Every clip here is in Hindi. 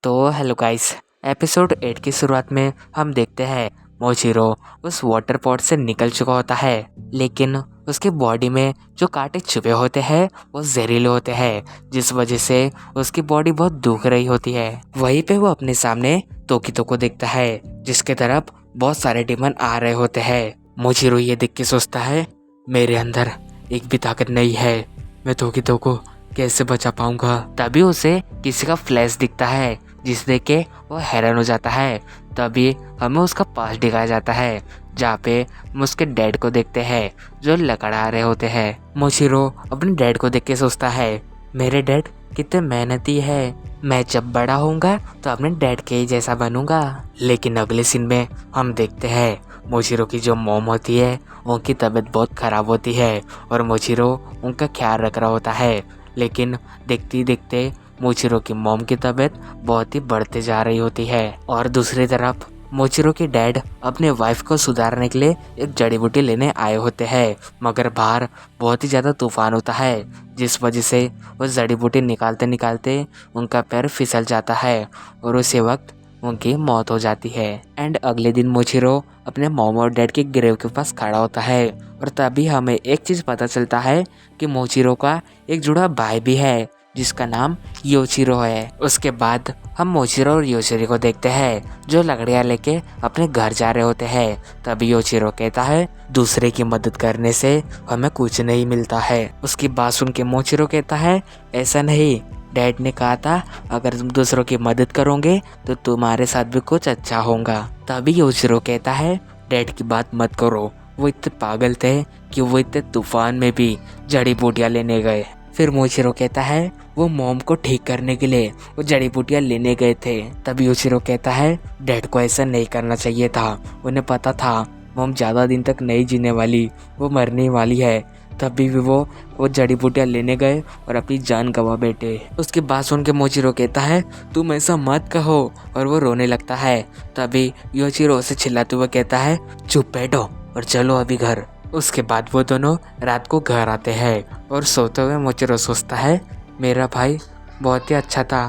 तो हेलो गाइस। एपिसोड 8 की शुरुआत में हम देखते हैं मोचिरो उस वाटर पॉट से निकल चुका होता है, लेकिन उसके बॉडी में जो कांटे छुपे होते हैं वो जहरीले होते हैं, जिस वजह से उसकी बॉडी बहुत दुख रही होती है। वहीं पे वो अपने सामने तोकितो को देखता है, जिसके तरफ बहुत सारे डिमन आ रहे होते हैं। मोचिरो ये देख के सोचता है, मेरे अंदर एक भी ताकत नहीं है, मैं तोकितो को कैसे बचा पाऊंगा। तभी उसे किसी का फ्लैश दिखता है, जिस देख के वो हैरान हो जाता है। तभी हमें उसका पास दिखाया जाता है, जहाँ पे हम उसके डैड को देखते हैं जो लकड़ा रहे होते हैं। मोशिरो अपने डैड को देख के सोचता है, मेरे डैड कितने मेहनती है, मैं जब बड़ा होऊंगा तो अपने डैड के ही जैसा बनूंगा। लेकिन अगले सीन में हम देखते हैं मोशिरो की जो मॉम होती है उनकी तबीयत बहुत ख़राब होती है और मोशिरो उनका ख्याल रख रहा होता है। लेकिन देखते ही देखते मोचिरो की मॉम की तबीयत बहुत ही बढ़ते जा रही होती है। और दूसरी तरफ मोचिरो के डैड अपने वाइफ को सुधारने के लिए एक जड़ी बूटी लेने आए होते हैं, मगर बाहर बहुत ही ज़्यादा तूफान होता है, जिस वजह से वो जड़ी बूटी निकालते निकालते उनका पैर फिसल जाता है और उसी वक्त उनकी मौत हो जाती है। एंड अगले दिन मोचिरो अपने मॉम और डैड के ग्रेव के पास खड़ा होता है और तभी हमें एक चीज़ पता चलता है कि मोचिरो का एक जुड़ा भाई भी है, जिसका नाम योशिरो है। उसके बाद हम मोचिरो और योशिरो को देखते हैं जो लकड़ियाँ लेके अपने घर जा रहे होते हैं। तभी योशिरो कहता है, दूसरे की मदद करने से हमें कुछ नहीं मिलता है। उसकी बात सुन के मोचिरो कहता है, ऐसा नहीं, डैड ने कहा था अगर तुम दूसरों की मदद करोगे तो तुम्हारे साथ भी कुछ अच्छा होगा। तभी योशिरो कहता है, डैड की बात मत करो, वो इतने पागल थे कि वो इतने तूफान में भी जड़ी बूटियाँ लेने गए। फिर मोशिरो कहता है वो मॉम को ठीक करने के लिए वो जड़ी बूटियाँ लेने गए थे। तभी योशिरो कहता है, डैड को ऐसा नहीं करना चाहिए था, उन्हें पता था मॉम ज़्यादा दिन तक नहीं जीने वाली, वो मरने वाली है। तभी भी वो जड़ी बूटियाँ लेने गए और अपनी जान गंवा बैठे। उसकी बात सुन के मोचिरो कहता है, तुम ऐसा मत कहो, और वो रोने लगता है। तभी योशिरो उसे चिल्लाते हुए कहता है, चुप बैठो और चलो अभी घर। उसके बाद वो दोनों रात को घर आते हैं और सोते हुए मोचिरो सोचता है, मेरा भाई बहुत ही अच्छा था,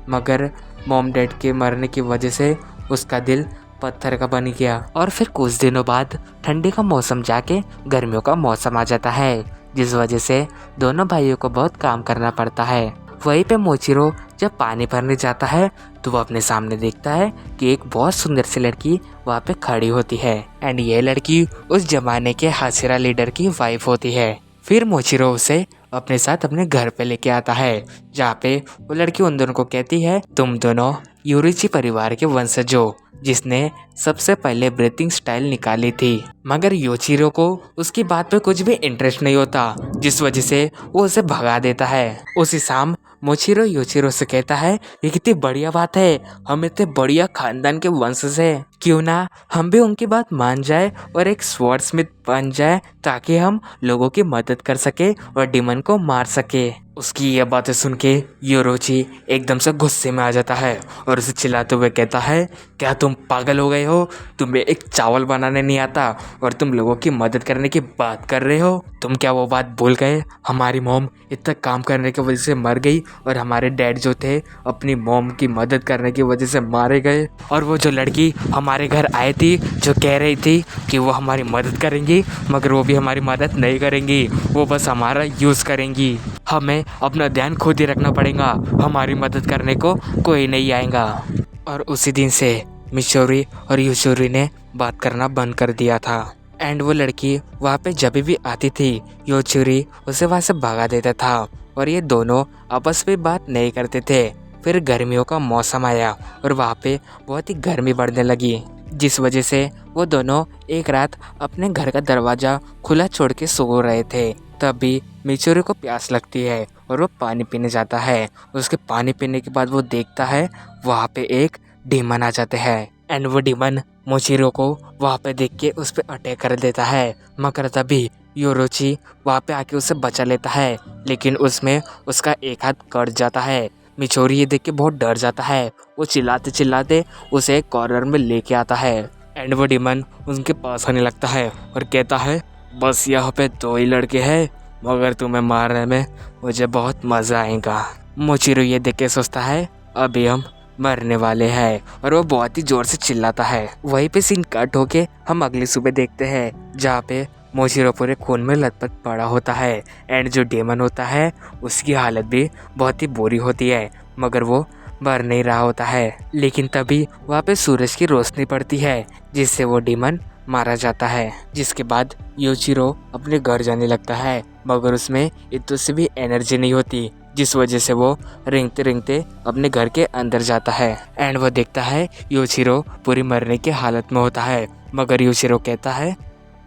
मगर मॉम डैड के मरने की वजह से उसका दिल पत्थर का बन गया। और फिर कुछ दिनों बाद ठंडी का मौसम जाके गर्मियों का मौसम आ जाता है, जिस वजह से दोनों भाइयों को बहुत काम करना पड़ता है। वहीं पे मोचिरो जब पानी भरने जाता है तो वो अपने सामने देखता है कि एक बहुत सुंदर सी लड़की वहाँ पे खड़ी होती है। एंड ये लड़की उस जमाने के हाशिरा लीडर की वाइफ होती है। फिर मोचिरो उसे अपने साथ अपने घर पे लेके आता है, जहाँ पे वो लड़की उन दोनों को कहती है, तुम दोनों यूरिची परिवार के वंशज हो, जिसने सबसे पहले ब्रीथिंग स्टाइल निकाली थी। मगर योशिरो को उसकी बात पे कुछ भी इंटरेस्ट नहीं होता, जिस वजह से वो उसे भगा देता है। उसी शाम मोचिरो योशिरो से कहता है, ये कितनी बढ़िया बात है, हम इतने बढ़िया खानदान के वंशज हैं, क्यों ना हम भी उनकी बात मान जाए और एक स्वॉर्डस्मिथ बन जाए, ताकि हम लोगों की मदद कर सके और डिमन को मार सके। उसकी ये बातें सुन के योरोची एकदम से गुस्से में आ जाता है और उसे चिल्लाते हुए कहता है, क्या तुम पागल हो गए हो, तुम्हें एक चावल बनाने नहीं आता और तुम लोगों की मदद करने की बात कर रहे हो। तुम क्या वो बात भूल गए, हमारी मॉम इतना काम करने की वजह से मर गई और हमारे डैड जो थे अपनी मॉम की मदद करने की वजह से मारे गए। और वो जो लड़की हमारे घर आई थी जो कह रही थी कि वो हमारी मदद करेंगी, मगर वो भी हमारी मदद नहीं करेंगी, वो बस हमारा यूज़ करेंगी। हमें अपना ध्यान खुद ही रखना पड़ेगा, हमारी मदद करने को कोई नहीं आएगा। और उसी दिन से मिशोरी और यूशोरी ने बात करना बंद कर दिया था। एंड वो लड़की वहाँ पे जब भी आती थी योशिरी उसे वहाँ से भगा देता था और ये दोनों आपस में बात नहीं करते थे। फिर गर्मियों का मौसम आया और वहाँ पे बहुत ही गर्मी बढ़ने लगी, जिस वजह से वो दोनों एक रात अपने घर का दरवाज़ा खुला छोड़ के सो रहे थे। तभी मिचोरी को प्यास लगती है और वो पानी पीने जाता है। उसके पानी पीने के बाद वो देखता है वहाँ पे एक डीमन आ जाते हैं। एंड वो डीमन मोचिरो को वहाँ पे देख के उस पर अटैक कर देता है, मगर तभी योरोची वहाँ पे आके उसे बचा लेता है, लेकिन उसमें उसका एक हाथ कट जाता है। मिचोरी ये देख के बहुत डर जाता है, वो चिल्लाते चिल्लाते उसे एक कॉर्नर में लेके आता है। एंड वो डीमन उनके पास आने लगता है और कहता है, बस यहाँ पे 2 ही लड़के हैं, मगर तुम्हें मारने में मुझे बहुत मज़ा आएगा। मोचिरो ये देख के सोचता है, अभी हम मरने वाले हैं और वो बहुत ही जोर से चिल्लाता है। वहीं पे सीन कट होके हम अगली सुबह देखते हैं जहाँ पे मोजिरो पूरे खून में लथपथ पड़ा होता है एंड जो डेमन होता है उसकी हालत भी बहुत ही बुरी होती है, मगर वो मर नहीं रहा होता है। लेकिन तभी वहाँ पे सूरज की रोशनी पड़ती है जिससे वो डेमन मारा जाता है। जिसके बाद योशिरो अपने घर जाने लगता है, मगर उसमें इतनी सी भी एनर्जी नहीं होती, जिस वजह से वो रेंगते रेंगते अपने घर के अंदर जाता है एंड वो देखता है योशिरो पूरी मरने की हालत में होता है। मगर योशिरो कहता है,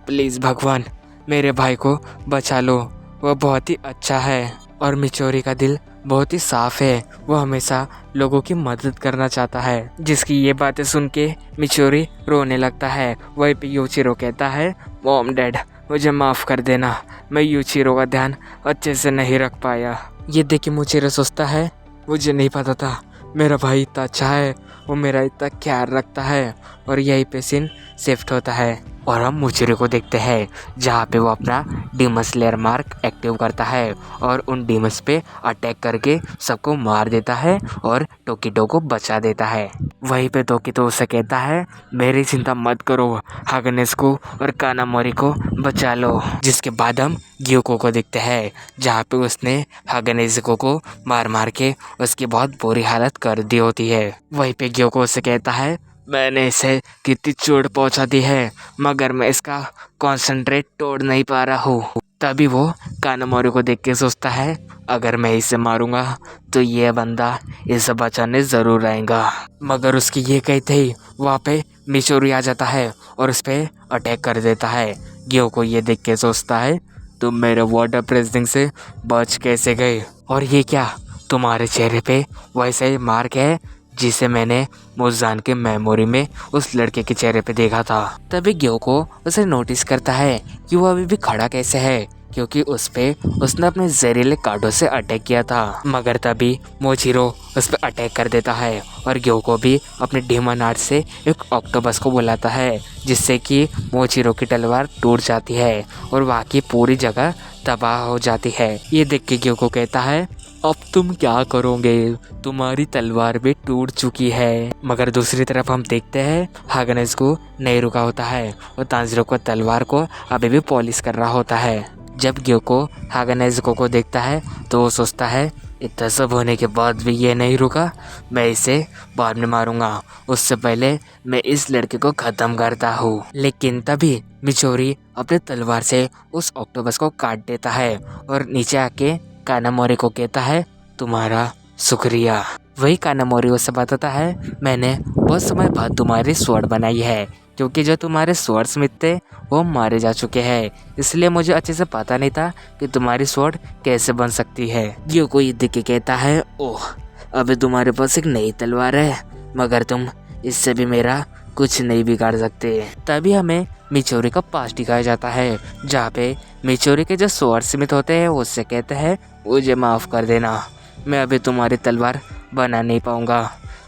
प्लीज़ भगवान मेरे भाई को बचा लो, वो बहुत ही अच्छा है और मिचोरी का दिल बहुत ही साफ है, वो हमेशा लोगों की मदद करना चाहता है। जिसकी ये बातें सुन के मिचोरी रोने लगता है। वहीं पे योशिरो कहता है, मॉम डैड मुझे माफ़ कर देना, मैं योशिरो का ध्यान अच्छे से नहीं रख पाया। ये देख के मिचोरी सोचता है, मुझे नहीं पता था मेरा भाई इतना अच्छा है, वो मेरा इतना ख्याल रखता है। और यही पे सीन शिफ्ट होता है और हम मुचेरे को देखते हैं जहाँ पे वो अपना डीमन स्लेयर मार्क एक्टिव करता है और उन डीमंस पे अटैक करके सबको मार देता है और टोकिटो को बचा देता है। वहीं पे टोकिटो उसे कहता है, मेरी चिंता मत करो, हागनेस को और कानामोरी को बचा लो। जिसके बाद हम ग्योको को देखते हैं जहाँ पे उसने हागनेज़ुको को मार मार के उसकी बहुत बुरी हालत कर दी होती है। वहीं पे ग्योको उसे कहता है, मैंने इसे कितनी चोट पहुंचा दी है, मगर मैं इसका कॉन्सेंट्रेट तोड़ नहीं पा रहा हूँ। तभी वो कानामोरी को देख के सोचता है, अगर मैं इसे मारूंगा तो ये बंदा इसे बचाने ज़रूर आएगा। मगर उसकी ये कहते ही वहाँ पे मिचोरी आ जाता है और उस पर अटैक कर देता है। ग्योको ये देख के सोचता है, तुम मेरे वाटर ब्रीथिंग से बच कैसे गए, और ये क्या तुम्हारे चेहरे पे वैसे ही मार्क है जिसे मैंने मुजान के मेमोरी में उस लड़के के चेहरे पे देखा था। तभी ग्योको उसे नोटिस करता है कि वो अभी भी खड़ा कैसे है, क्योंकि उसने अपने जहरीले कांटों से अटैक किया था। मगर तभी मोजिरो उस पर अटैक कर देता है और ग्योको भी अपने डेमन आर्ट से एक ऑक्टोपस को बुलाता है, जिससे कि मोजिरो की तलवार टूट जाती है और वहाँ की पूरी जगह तबाह हो जाती है। ये देख के ग्योको कहता है, अब तुम क्या करोगे, तुम्हारी तलवार भी टूट चुकी है। मगर दूसरी तरफ हम देखते हैं हागनेस को नहीं रुका होता है और तांजिरो को तलवार को अभी भी पॉलिश कर रहा होता है। जब ग्योको हागनेज़ुको को देखता है तो वो सोचता है, इतना सब होने के बाद भी ये नहीं रुका, मैं इसे बाद में मारूंगा, उससे पहले मैं इस लड़के को ख़त्म करता हूँ। लेकिन तभी मिचोरी अपने तलवार से उस ऑक्टोपस को काट देता है और नीचे आके कानामोरी को कहता है, तुम्हारा शुक्रिया। वही कानामोरी उसे बताता है, मैंने बहुत समय बाद तुम्हारी स्वॉर्ड बनाई है, क्योंकि जो तुम्हारे स्वॉर्ड्समिथ थे वो मारे जा चुके हैं, इसलिए मुझे अच्छे से पता नहीं था कि तुम्हारी स्वॉर्ड कैसे बन सकती है। ग्योको ये देख के कहता है, ओह अभी तुम्हारे पास एक नई तलवार है, मगर तुम इससे भी मेरा कुछ नहीं बिगाड़ सकते। तभी हमें मिचोरी का पास दिखाया जाता है जहाँ पे मिचोरी के जो स्वॉर्ड्समिथ होते हैं वो उससे कहते हैं, मुझे माफ़ कर देना, मैं अभी तुम्हारी तलवार बना नहीं पाऊँगा,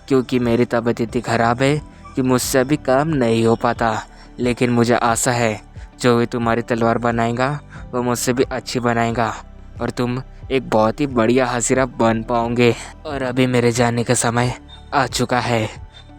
क्योंकि मेरी तबीयत इतनी ख़राब है कि मुझसे अभी काम नहीं हो पाता। लेकिन मुझे आशा है जो भी तुम्हारी तलवार बनाएगा वो मुझसे भी अच्छी बनाएगा और तुम एक बहुत ही बढ़िया हसीरा बन पाओगे। और अभी मेरे जाने का समय आ चुका है,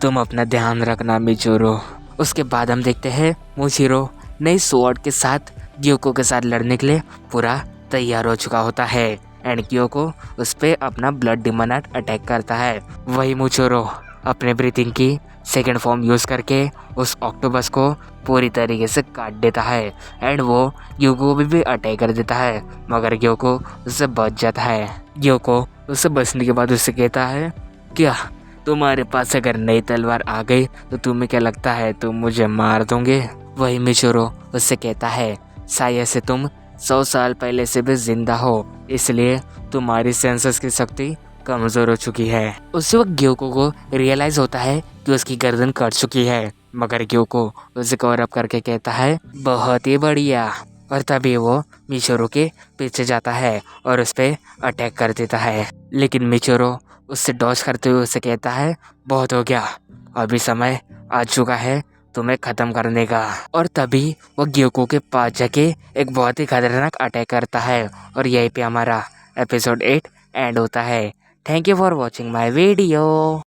तुम अपना ध्यान रखना मिचोरो। उसके बाद हम देखते हैं मोजिरो नई स्वॉर्ड के साथ ग्योको के साथ लड़ने के लिए पूरा तैयार हो चुका होता है एंड ग्योको उस पर अपना ब्लड डेमन आर्ट अटैक करता है। वही मोजिरो अपने ब्रीथिंग की सेकेंड फॉर्म यूज़ करके उस ऑक्टोपस को पूरी तरीके से काट देता है एंड वो ग्योको भी अटैक कर देता है, मगर ग्योको उससे बच जाता है। ग्योको उससे बचने के बाद उससे कहता है, क्या तुम्हारे पास अगर नई तलवार आ गई तो तुम्हें क्या लगता है तुम मुझे मार दोगे? वही मिचोरो उससे कहता है, शायद से तुम 100 साल पहले से भी जिंदा हो, इसलिए तुम्हारी सेंसेस की शक्ति कमज़ोर हो चुकी है। उसी वक्त ग्योको को रियलाइज़ होता है कि उसकी गर्दन कट चुकी है, मगर ग्योको उसे कवर अप करके कहता है, बहुत ही बढ़िया। और तभी वो मिचोरो के पीछे जाता है और उस पर अटैक कर देता है। लेकिन मिचोरो उससे डॉज करते हुए उसे कहता है, बहुत हो गया, अभी समय आ चुका है तुम्हें ख़त्म करने का। और तभी वो ग्योको के पास जाके एक बहुत ही खतरनाक अटैक करता है और यहीं पे हमारा एपिसोड 8 एंड होता है। Thank you for watching my video.